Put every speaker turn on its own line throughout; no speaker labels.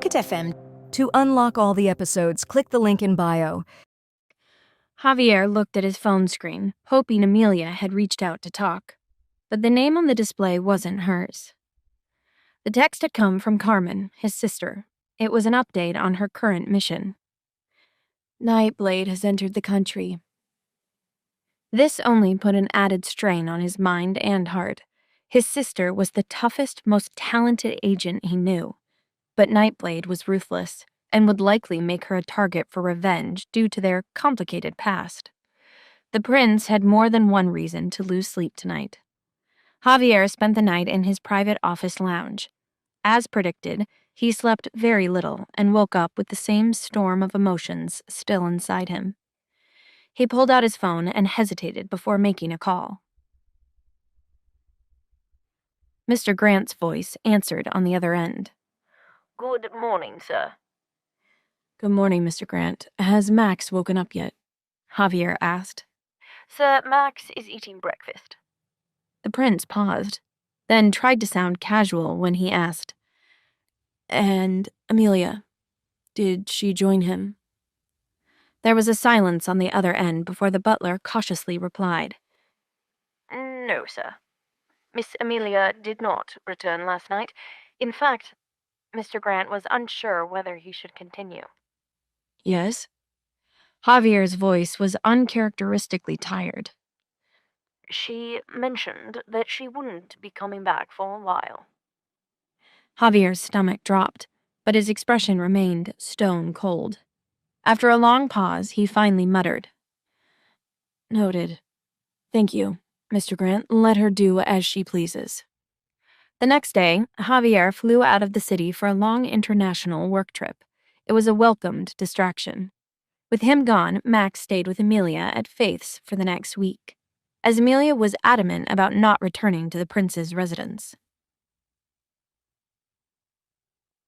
Pocket FM.
To unlock all the episodes, click the link in bio.
Javier looked at his phone screen, hoping Amelia had reached out to talk. But the name on the display wasn't hers. The text had come from Carmen, his sister. It was an update on her current mission. Nightblade has entered the country. This only put an added strain on his mind and heart. His sister was the toughest, most talented agent he knew. But Nightblade was ruthless and would likely make her a target for revenge due to their complicated past. The prince had more than one reason to lose sleep tonight. Javier spent the night in his private office lounge. As predicted, he slept very little and woke up with the same storm of emotions still inside him. He pulled out his phone and hesitated before making a call. Mr. Grant's voice answered on the other end.
Good morning, sir.
Good morning, Mr. Grant. Has Max woken up yet? Javier asked.
Sir, Max is eating breakfast.
The prince paused, then tried to sound casual when he asked, And Amelia, did she join him? There was a silence on the other end before the butler cautiously replied.
No, sir. Miss Amelia did not return last night. In fact, Mr. Grant was unsure whether he should continue.
Yes? Javier's voice was uncharacteristically tired.
She mentioned that she wouldn't be coming back for a while.
Javier's stomach dropped, but his expression remained stone cold. After a long pause, he finally muttered. Noted. Thank you, Mr. Grant. Let her do as she pleases. The next day, Javier flew out of the city for a long international work trip. It was a welcomed distraction. With him gone, Max stayed with Amelia at Faith's for the next week, as Amelia was adamant about not returning to the prince's residence.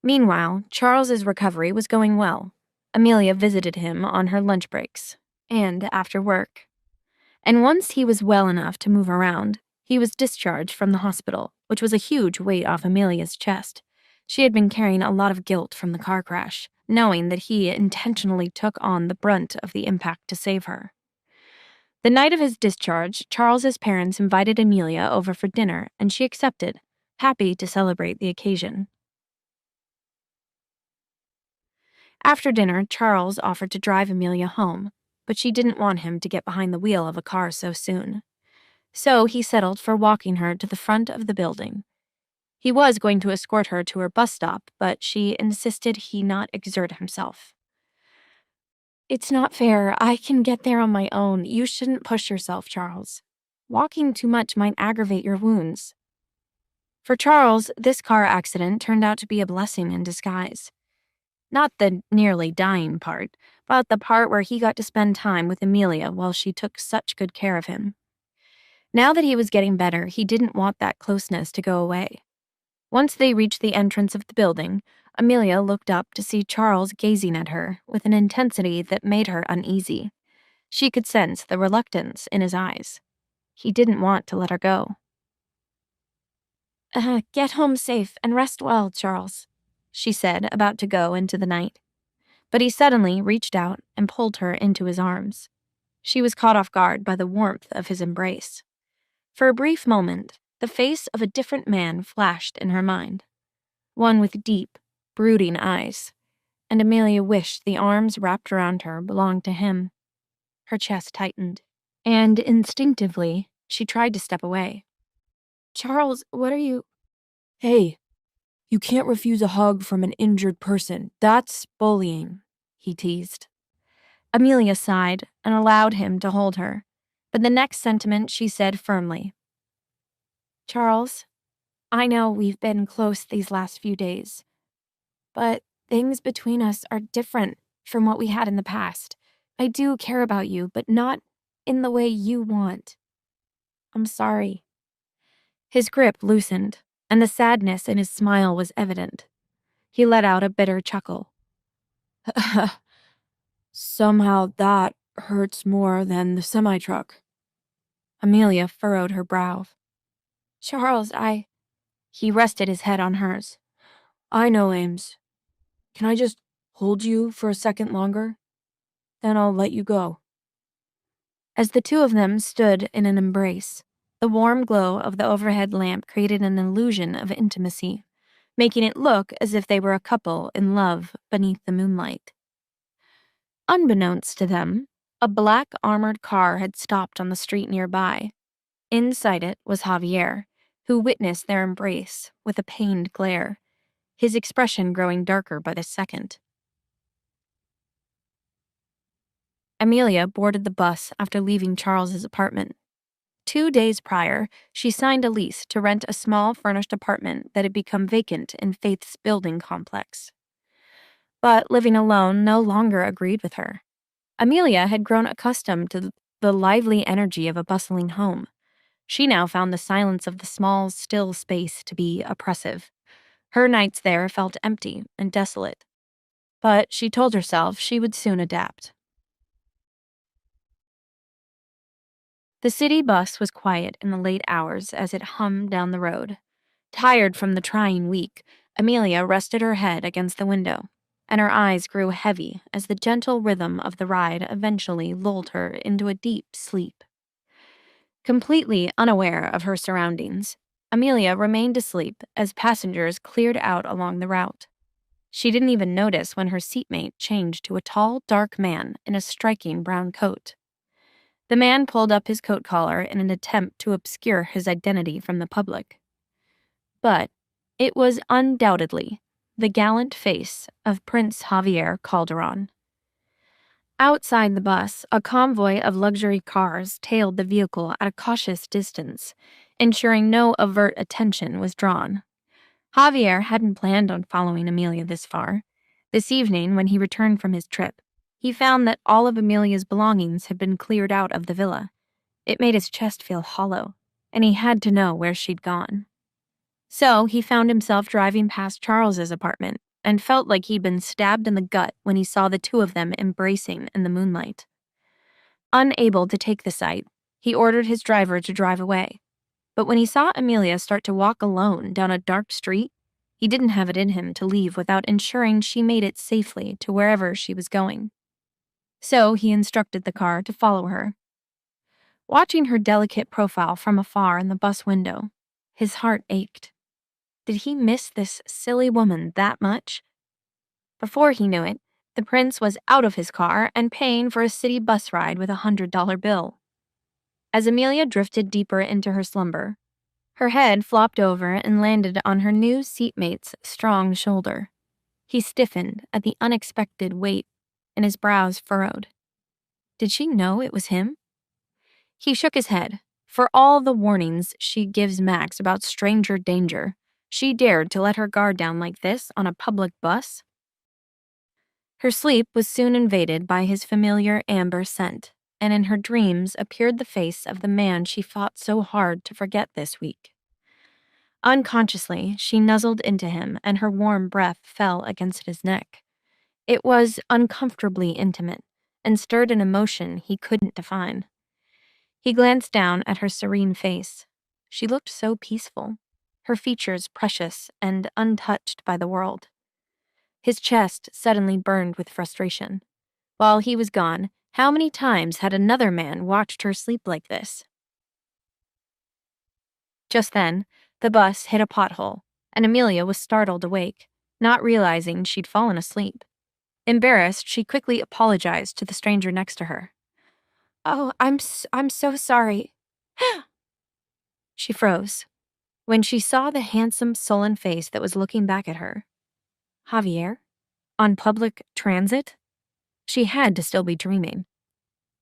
Meanwhile, Charles's recovery was going well. Amelia visited him on her lunch breaks and after work. And once he was well enough to move around, he was discharged from the hospital, which was a huge weight off Amelia's chest. She had been carrying a lot of guilt from the car crash, knowing that he intentionally took on the brunt of the impact to save her. The night of his discharge, Charles's parents invited Amelia over for dinner, and she accepted, happy to celebrate the occasion. After dinner, Charles offered to drive Amelia home, but she didn't want him to get behind the wheel of a car so soon. So he settled for walking her to the front of the building. He was going to escort her to her bus stop, but she insisted he not exert himself. It's not fair. I can get there on my own. You shouldn't push yourself, Charles. Walking too much might aggravate your wounds. For Charles, this car accident turned out to be a blessing in disguise. Not the nearly dying part, but the part where he got to spend time with Amelia while she took such good care of him. Now that he was getting better, he didn't want that closeness to go away. Once they reached the entrance of the building, Amelia looked up to see Charles gazing at her with an intensity that made her uneasy. She could sense the reluctance in his eyes. He didn't want to let her go. Get home safe and rest well, Charles, she said, about to go into the night. But he suddenly reached out and pulled her into his arms. She was caught off guard by the warmth of his embrace. For a brief moment, the face of a different man flashed in her mind. One with deep, brooding eyes, and Amelia wished the arms wrapped around her belonged to him. Her chest tightened, and instinctively, she tried to step away. Charles, what are you?
Hey, you can't refuse a hug from an injured person. That's bullying, he teased.
Amelia sighed and allowed him to hold her, but the next sentiment she said firmly. Charles, I know we've been close these last few days, but things between us are different from what we had in the past. I do care about you, but not in the way you want. I'm sorry. His grip loosened, and the sadness in his smile was evident. He let out a bitter chuckle.
Somehow that hurts more than the semi-truck.
Amelia furrowed her brow. Charles, He rested his head on hers.
I know, Ames. Can I just hold you for a second longer? Then I'll let you go.
As the two of them stood in an embrace, the warm glow of the overhead lamp created an illusion of intimacy, making it look as if they were a couple in love beneath the moonlight. Unbeknownst to them, a black armored car had stopped on the street nearby. Inside it was Javier, who witnessed their embrace with a pained glare, his expression growing darker by the second. Amelia boarded the bus after leaving Charles's apartment. 2 days prior, she signed a lease to rent a small furnished apartment that had become vacant in Faith's building complex. But living alone no longer agreed with her. Amelia had grown accustomed to the lively energy of a bustling home. She now found the silence of the small, still space to be oppressive. Her nights there felt empty and desolate. But she told herself she would soon adapt. The city bus was quiet in the late hours as it hummed down the road. Tired from the trying week, Amelia rested her head against the window, and her eyes grew heavy as the gentle rhythm of the ride eventually lulled her into a deep sleep. Completely unaware of her surroundings, Amelia remained asleep as passengers cleared out along the route. She didn't even notice when her seatmate changed to a tall, dark man in a striking brown coat. The man pulled up his coat collar in an attempt to obscure his identity from the public. But it was undoubtedly the gallant face of Prince Javier Calderon. Outside the bus, a convoy of luxury cars tailed the vehicle at a cautious distance, ensuring no overt attention was drawn. Javier hadn't planned on following Amelia this far. This evening, when he returned from his trip, he found that all of Amelia's belongings had been cleared out of the villa. It made his chest feel hollow, and he had to know where she'd gone. So he found himself driving past Charles's apartment and felt like he'd been stabbed in the gut when he saw the two of them embracing in the moonlight. Unable to take the sight, he ordered his driver to drive away. But when he saw Amelia start to walk alone down a dark street, he didn't have it in him to leave without ensuring she made it safely to wherever she was going. So he instructed the car to follow her. Watching her delicate profile from afar in the bus window, his heart ached. Did he miss this silly woman that much? Before he knew it, the prince was out of his car and paying for a city bus ride with $100 bill. As Amelia drifted deeper into her slumber, her head flopped over and landed on her new seatmate's strong shoulder. He stiffened at the unexpected weight, and his brows furrowed. Did she know it was him? He shook his head. For all the warnings she gives Max about stranger danger, she dared to let her guard down like this on a public bus? Her sleep was soon invaded by his familiar amber scent, and in her dreams appeared the face of the man she fought so hard to forget this week. Unconsciously, she nuzzled into him, and her warm breath fell against his neck. It was uncomfortably intimate, and stirred an emotion he couldn't define. He glanced down at her serene face. She looked so peaceful, her features precious and untouched by the world. His chest suddenly burned with frustration. While he was gone, how many times had another man watched her sleep like this? Just then, the bus hit a pothole, and Amelia was startled awake, not realizing she'd fallen asleep. Embarrassed, she quickly apologized to the stranger next to her. "Oh, I'm so sorry." She froze when she saw the handsome, sullen face that was looking back at her. Javier? On public transit? She had to still be dreaming.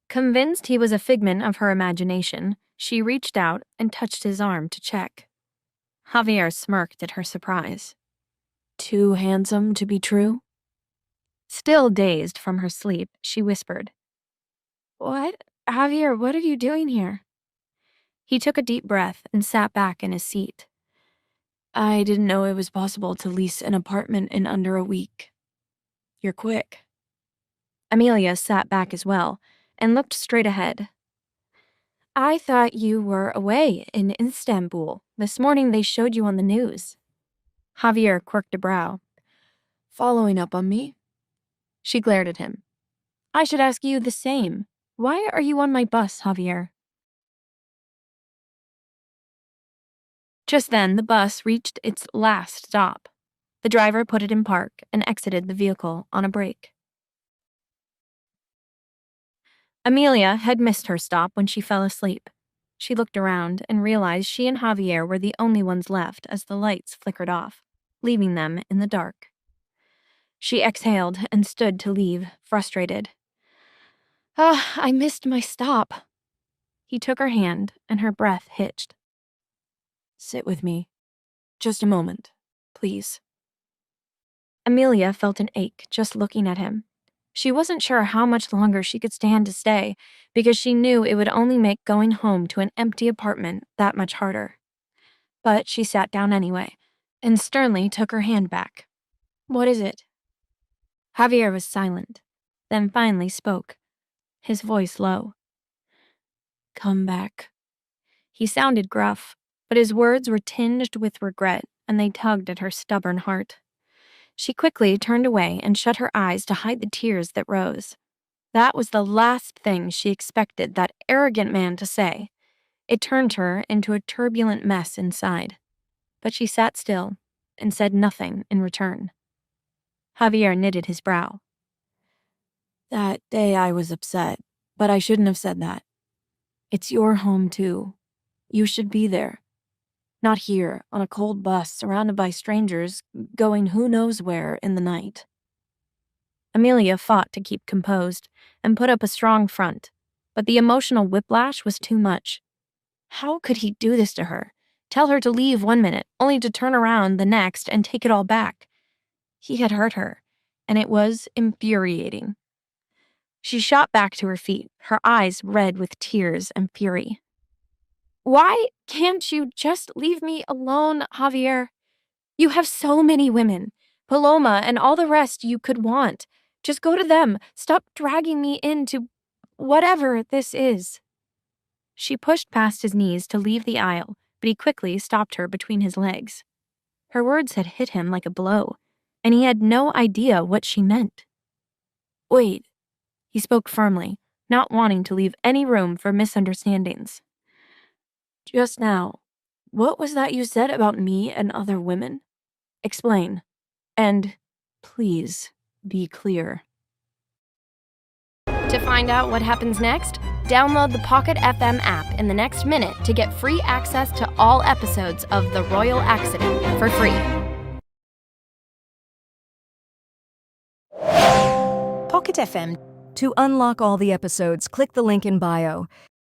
Convinced he was a figment of her imagination, she reached out and touched his arm to check. Javier smirked at her surprise. "Too handsome to be true?" Still dazed from her sleep, she whispered, "What? Javier, what are you doing here?" He took a deep breath and sat back in his seat. "I didn't know it was possible to lease an apartment in under a week. You're quick." Amelia sat back as well and looked straight ahead. "I thought you were away in Istanbul. This morning they showed you on the news." Javier quirked a brow.
Following up on me?
She glared at him. I should ask you the same. Why are you on my bus, Javier? Just then, the bus reached its last stop. The driver put it in park and exited the vehicle on a break. Amelia had missed her stop when she fell asleep. She looked around and realized she and Javier were the only ones left as the lights flickered off, leaving them in the dark. She exhaled and stood to leave, frustrated. I missed my stop. He took her hand and her breath hitched.
Sit with me. Just a moment, please.
Amelia felt an ache just looking at him. She wasn't sure how much longer she could stand to stay because she knew it would only make going home to an empty apartment that much harder. But she sat down anyway and sternly took her hand back. What is it? Javier was silent, then finally spoke, his voice low.
Come back.
He sounded gruff, but his words were tinged with regret and they tugged at her stubborn heart. She quickly turned away and shut her eyes to hide the tears that rose. That was the last thing she expected that arrogant man to say. It turned her into a turbulent mess inside. But she sat still and said nothing in return. Javier knitted his brow.
That day I was upset, but I shouldn't have said that. It's your home too. You should be there. Not here, on a cold bus, surrounded by strangers, going who knows where in the night.
Amelia fought to keep composed and put up a strong front, but the emotional whiplash was too much. How could he do this to her? Tell her to leave one minute, only to turn around the next and take it all back. He had hurt her, and it was infuriating. She shot back to her feet, her eyes red with tears and fury. Why can't you just leave me alone, Javier? You have so many women, Paloma and all the rest you could want. Just go to them. Stop dragging me into whatever this is. She pushed past his knees to leave the aisle, but he quickly stopped her between his legs. Her words had hit him like a blow, and he had no idea what she meant. Wait, he spoke firmly, not wanting to leave any room for misunderstandings. Just now, what was that you said about me and other women? Explain. And please be clear. To find out what happens next, download the Pocket FM app in the next minute to get free access to all episodes of The Royal Accident for free.
Pocket FM. To unlock all the episodes, click the link in bio.